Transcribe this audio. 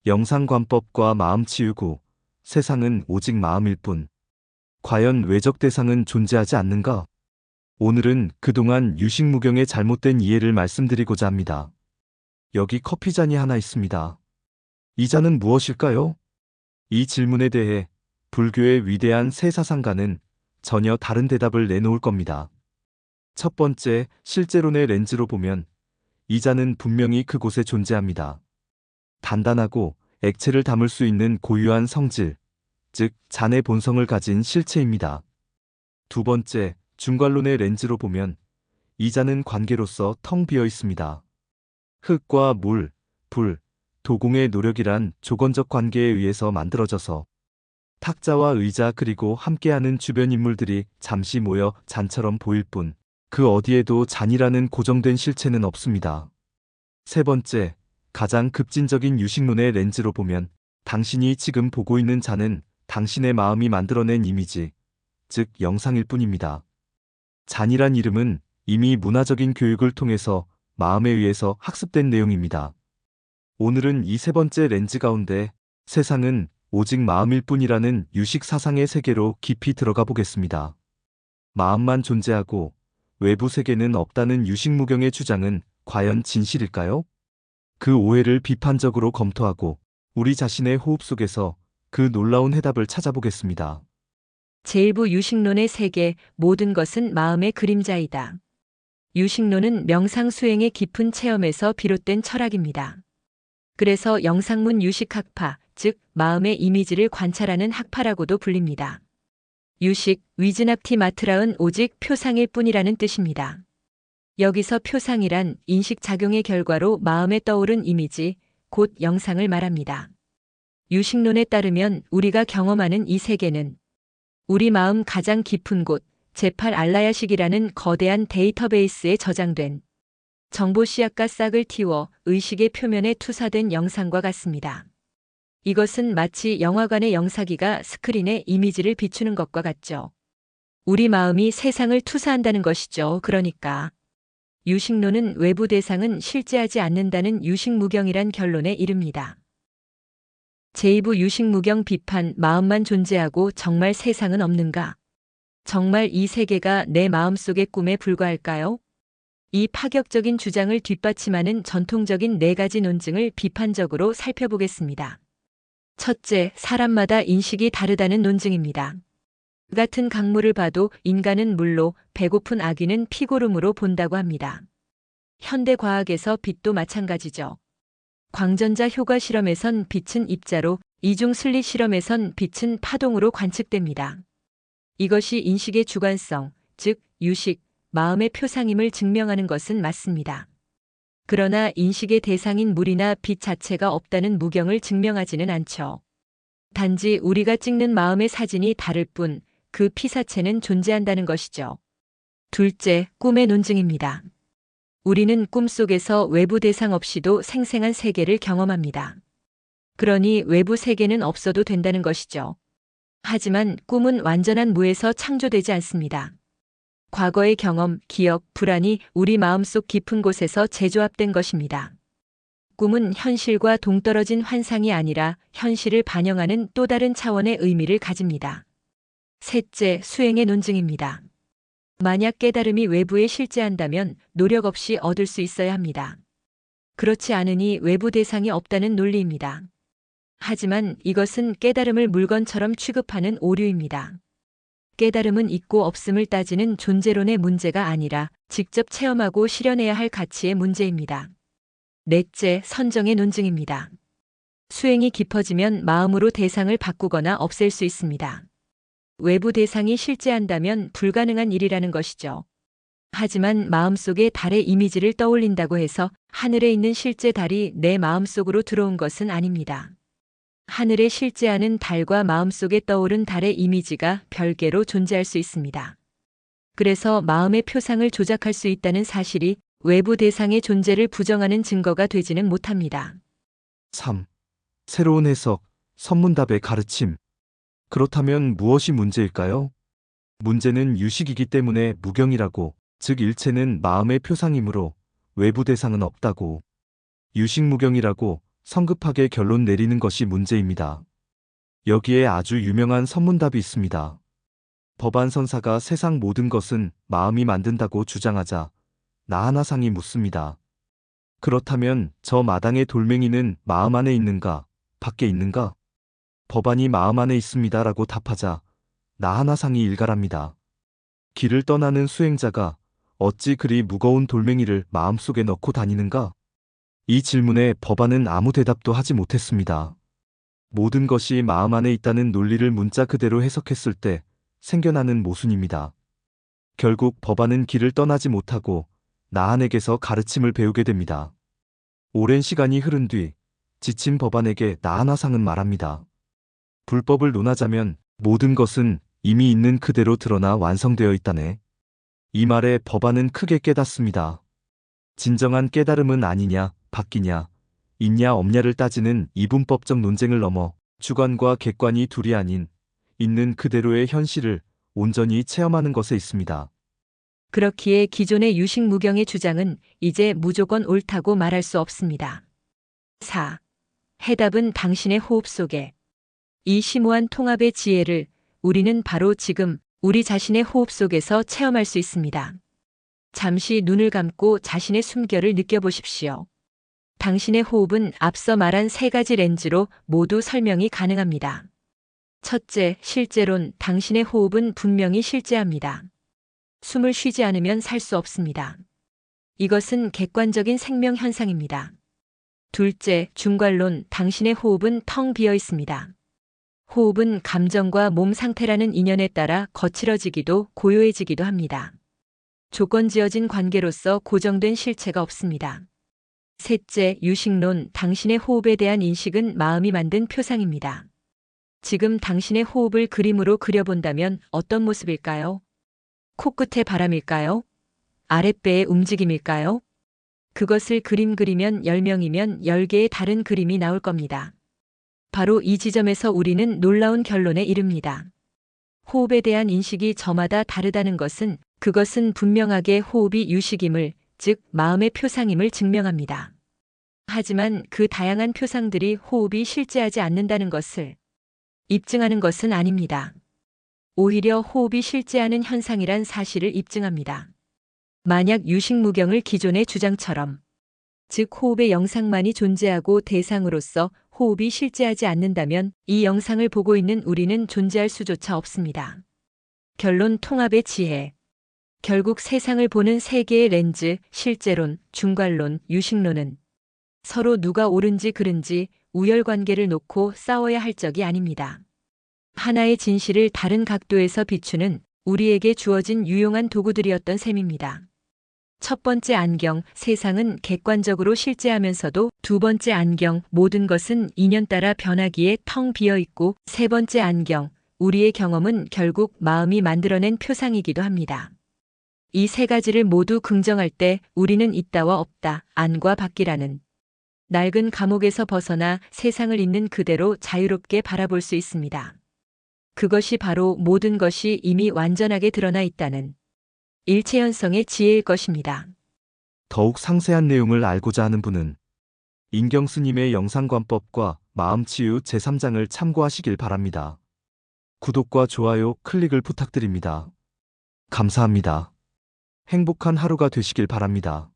영상관법과 마음치유구, 세상은 오직 마음일 뿐. 과연 외적 대상은 존재하지 않는가? 오늘은 그동안 유식무경의 잘못된 이해를 말씀드리고자 합니다. 여기 커피잔이 하나 있습니다. 이 잔은 무엇일까요? 이 질문에 대해 불교의 위대한 세 사상가는 전혀 다른 대답을 내놓을 겁니다. 첫 번째, 실제론의 렌즈로 보면 이 잔은 분명히 그곳에 존재합니다. 단단하고 액체를 담을 수 있는 고유한 성질, 즉 잔의 본성을 가진 실체입니다. 두 번째, 중관론의 렌즈로 보면 이 잔은 관계로서 텅 비어 있습니다. 흙과 물, 불, 도공의 노력이란 조건적 관계에 의해서 만들어져서 탁자와 의자 그리고 함께하는 주변 인물들이 잠시 모여 잔처럼 보일 뿐 그 어디에도 잔이라는 고정된 실체는 없습니다. 세 번째, 가장 급진적인 유식론의 렌즈로 보면 당신이 지금 보고 있는 잔은 당신의 마음이 만들어낸 이미지, 즉 영상일 뿐입니다. 잔이란 이름은 이미 문화적인 교육을 통해서 마음에 의해서 학습된 내용입니다. 오늘은 이 세 번째 렌즈 가운데 세상은 오직 마음일 뿐이라는 유식 사상의 세계로 깊이 들어가 보겠습니다. 마음만 존재하고 외부 세계는 없다는 유식무경의 주장은 과연 진실일까요? 그 오해를 비판적으로 검토하고 우리 자신의 호흡 속에서 그 놀라운 해답을 찾아보겠습니다. 제1부 유식론의 세계, 모든 것은 마음의 그림자이다. 유식론은 명상 수행의 깊은 체험에서 비롯된 철학입니다. 그래서 영상문 유식학파, 즉 마음의 이미지를 관찰하는 학파라고도 불립니다. 유식, 위즈납티마트라은 오직 표상일 뿐이라는 뜻입니다. 여기서 표상이란 인식작용의 결과로 마음에 떠오른 이미지, 곧 영상을 말합니다. 유식론에 따르면 우리가 경험하는 이 세계는 우리 마음 가장 깊은 곳, 제8알라야식이라는 거대한 데이터베이스에 저장된 정보 씨앗과 싹을 틔워 의식의 표면에 투사된 영상과 같습니다. 이것은 마치 영화관의 영사기가 스크린에 이미지를 비추는 것과 같죠. 우리 마음이 세상을 투사한다는 것이죠. 그러니까 유식론은 외부 대상은 실제하지 않는다는 유식무경이란 결론에 이릅니다. 제2부 유식무경 비판, 마음만 존재하고 정말 세상은 없는가? 정말 이 세계가 내 마음속의 꿈에 불과할까요? 이 파격적인 주장을 뒷받침하는 전통적인 네 가지 논증을 비판적으로 살펴보겠습니다. 첫째, 사람마다 인식이 다르다는 논증입니다. 같은 강물을 봐도 인간은 물로, 배고픈 아기는 피고름으로 본다고 합니다. 현대 과학에서 빛도 마찬가지죠. 광전자 효과 실험에선 빛은 입자로, 이중 슬릿 실험에선 빛은 파동으로 관측됩니다. 이것이 인식의 주관성, 즉 유식, 마음의 표상임을 증명하는 것은 맞습니다. 그러나 인식의 대상인 물이나 빛 자체가 없다는 무경을 증명하지는 않죠. 단지 우리가 찍는 마음의 사진이 다를 뿐 그 피사체는 존재한다는 것이죠. 둘째, 꿈의 논증입니다. 우리는 꿈속에서 외부 대상 없이도 생생한 세계를 경험합니다. 그러니 외부 세계는 없어도 된다는 것이죠. 하지만 꿈은 완전한 무에서 창조되지 않습니다. 과거의 경험, 기억, 불안이 우리 마음속 깊은 곳에서 재조합된 것입니다. 꿈은 현실과 동떨어진 환상이 아니라 현실을 반영하는 또 다른 차원의 의미를 가집니다. 셋째, 수행의 논증입니다. 만약 깨달음이 외부에 실제한다면 노력 없이 얻을 수 있어야 합니다. 그렇지 않으니 외부 대상이 없다는 논리입니다. 하지만 이것은 깨달음을 물건처럼 취급하는 오류입니다. 깨달음은 있고 없음을 따지는 존재론의 문제가 아니라 직접 체험하고 실현해야 할 가치의 문제입니다. 넷째, 선정의 논증입니다. 수행이 깊어지면 마음으로 대상을 바꾸거나 없앨 수 있습니다. 외부 대상이 실제한다면 불가능한 일이라는 것이죠. 하지만 마음속에 달의 이미지를 떠올린다고 해서 하늘에 있는 실제 달이 내 마음속으로 들어온 것은 아닙니다. 하늘에 실제하는 달과 마음속에 떠오른 달의 이미지가 별개로 존재할 수 있습니다. 그래서 마음의 표상을 조작할 수 있다는 사실이 외부 대상의 존재를 부정하는 증거가 되지는 못합니다. 3. 새로운 해석, 선문답의 가르침. 그렇다면 무엇이 문제일까요? 문제는 유식이기 때문에 무경이라고, 즉 일체는 마음의 표상이므로 외부 대상은 없다고, 유식무경이라고 성급하게 결론 내리는 것이 문제입니다. 여기에 아주 유명한 선문답이 있습니다. 법안 선사가 세상 모든 것은 마음이 만든다고 주장하자 나하나상이 묻습니다. 그렇다면 저 마당의 돌멩이는 마음 안에 있는가, 밖에 있는가? 법안이 마음 안에 있습니다라고 답하자 나하나상이 일갈합니다. 길을 떠나는 수행자가 어찌 그리 무거운 돌멩이를 마음속에 넣고 다니는가? 이 질문에 법안은 아무 대답도 하지 못했습니다. 모든 것이 마음 안에 있다는 논리를 문자 그대로 해석했을 때 생겨나는 모순입니다. 결국 법안은 길을 떠나지 못하고 나한에게서 가르침을 배우게 됩니다. 오랜 시간이 흐른 뒤 지친 법안에게 나하나상은 말합니다. 불법을 논하자면 모든 것은 이미 있는 그대로 드러나 완성되어 있다네. 이 말에 법안은 크게 깨닫습니다. 진정한 깨달음은 아니냐, 바뀌냐, 있냐 없냐를 따지는 이분법적 논쟁을 넘어 주관과 객관이 둘이 아닌 있는 그대로의 현실을 온전히 체험하는 것에 있습니다. 그렇기에 기존의 유식무경의 주장은 이제 무조건 옳다고 말할 수 없습니다. 4. 해답은 당신의 호흡 속에. 이 심오한 통합의 지혜를 우리는 바로 지금 우리 자신의 호흡 속에서 체험할 수 있습니다. 잠시 눈을 감고 자신의 숨결을 느껴보십시오. 당신의 호흡은 앞서 말한 세 가지 렌즈로 모두 설명이 가능합니다. 첫째, 실제론 당신의 호흡은 분명히 실제합니다. 숨을 쉬지 않으면 살 수 없습니다. 이것은 객관적인 생명 현상입니다. 둘째, 중괄론 당신의 호흡은 텅 비어 있습니다. 호흡은 감정과 몸 상태라는 인연에 따라 거칠어지기도 고요해지기도 합니다. 조건지어진 관계로서 고정된 실체가 없습니다. 셋째, 유식론 당신의 호흡에 대한 인식은 마음이 만든 표상입니다. 지금 당신의 호흡을 그림으로 그려본다면 어떤 모습일까요? 코끝의 바람일까요? 아랫배의 움직임일까요? 그것을 그림 그리면 10명이면 10개의 다른 그림이 나올 겁니다. 바로 이 지점에서 우리는 놀라운 결론에 이릅니다. 호흡에 대한 인식이 저마다 다르다는 것은 그것은 분명하게 호흡이 유식임을, 즉 마음의 표상임을 증명합니다. 하지만 그 다양한 표상들이 호흡이 실제하지 않는다는 것을 입증하는 것은 아닙니다. 오히려 호흡이 실제하는 현상이란 사실을 입증합니다. 만약 유식무경을 기존의 주장처럼, 즉 호흡의 영상만이 존재하고 대상으로서 호흡이 실제하지 않는다면 이 영상을 보고 있는 우리는 존재할 수조차 없습니다. 결론 통합의 지혜. 결국 세상을 보는 세 개의 렌즈, 실제론, 중괄론, 유식론은 서로 누가 옳은지 그른지 우열관계를 놓고 싸워야 할 적이 아닙니다. 하나의 진실을 다른 각도에서 비추는 우리에게 주어진 유용한 도구들이었던 셈입니다. 첫 번째 안경, 세상은 객관적으로 실제하면서도 두 번째 안경, 모든 것은 인연 따라 변하기에 텅 비어 있고 세 번째 안경, 우리의 경험은 결국 마음이 만들어낸 표상이기도 합니다. 이 세 가지를 모두 긍정할 때 우리는 있다와 없다, 안과 밖이라는 낡은 감옥에서 벗어나 세상을 있는 그대로 자유롭게 바라볼 수 있습니다. 그것이 바로 모든 것이 이미 완전하게 드러나 있다는 일체현성의 지혜일 것입니다. 더욱 상세한 내용을 알고자 하는 분은 인경스님의 영상관법과 마음치유 제3장을 참고하시길 바랍니다. 구독과 좋아요, 클릭을 부탁드립니다. 감사합니다. 행복한 하루가 되시길 바랍니다.